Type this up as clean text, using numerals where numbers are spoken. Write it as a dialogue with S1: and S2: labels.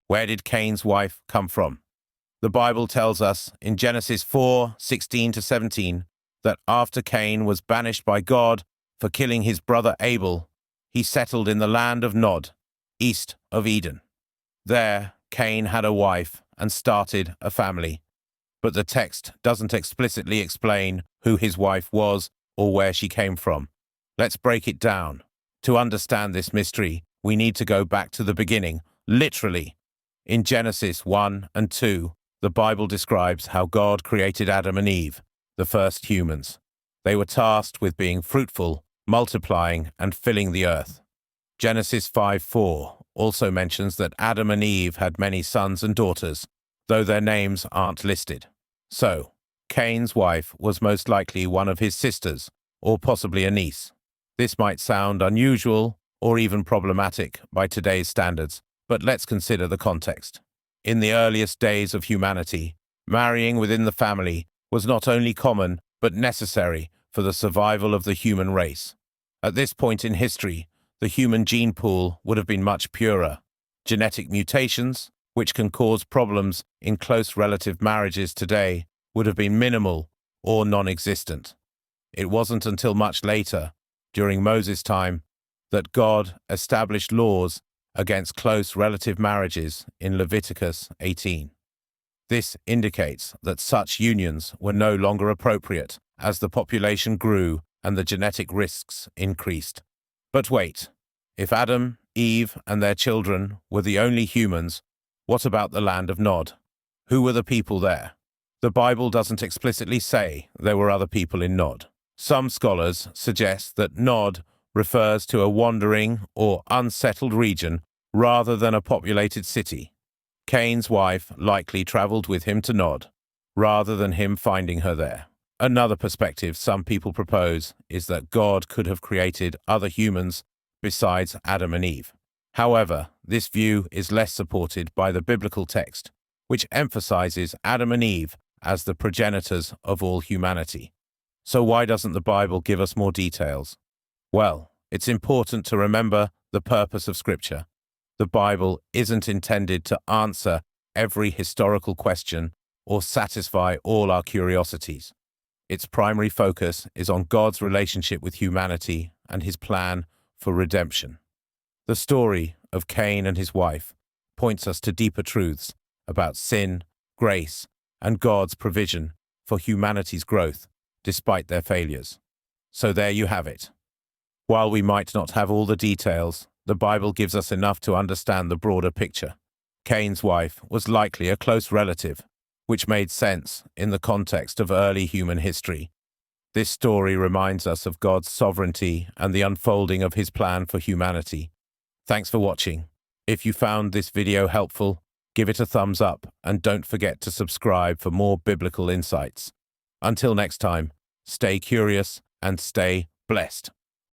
S1: Where did Cain's wife come from? The Bible tells us in Genesis 4:16-17 that after Cain was banished by God for killing his brother Abel, he settled in the land of Nod, east of Eden. There, Cain had a wife and started a family, but the text doesn't explicitly explain who his wife was or where she came from. Let's break it down. To understand this mystery, we need to go back to the beginning, literally. In Genesis 1 and 2, the Bible describes how God created Adam and Eve, the first humans. They were tasked with being fruitful, multiplying, and filling the earth. Genesis 5:4 also mentions that Adam and Eve had many sons and daughters, though their names aren't listed. So, Cain's wife was most likely one of his sisters, or possibly a niece. This might sound unusual or even problematic by today's standards, but let's consider the context. In the earliest days of humanity, marrying within the family was not only common but necessary for the survival of the human race. At this point in history, the human gene pool would have been much purer. Genetic mutations, which can cause problems in close relative marriages today, would have been minimal or non-existent. It wasn't until much later, during Moses' time, that God established laws against close relative marriages in Leviticus 18. This indicates that such unions were no longer appropriate as the population grew and the genetic risks increased. But wait, if Adam, Eve, and their children were the only humans, what about the land of Nod? Who were the people there? The Bible doesn't explicitly say there were other people in Nod. Some scholars suggest that Nod refers to a wandering or unsettled region rather than a populated city. Cain's wife likely traveled with him to Nod, rather than him finding her there. Another perspective some people propose is that God could have created other humans besides Adam and Eve. However, this view is less supported by the biblical text, which emphasizes Adam and Eve as the progenitors of all humanity. So why doesn't the Bible give us more details? Well, it's important to remember the purpose of Scripture. The Bible isn't intended to answer every historical question or satisfy all our curiosities. Its primary focus is on God's relationship with humanity and his plan for redemption. The story of Cain and his wife points us to deeper truths about sin, grace, and God's provision for humanity's growth despite their failures. So there you have it. While we might not have all the details, the Bible gives us enough to understand the broader picture. Cain's wife was likely a close relative, which made sense in the context of early human history. This story reminds us of God's sovereignty and the unfolding of his plan for humanity. Thanks for watching. If you found this video helpful, give it a thumbs up and don't forget to subscribe for more biblical insights. Until next time, stay curious and stay blessed.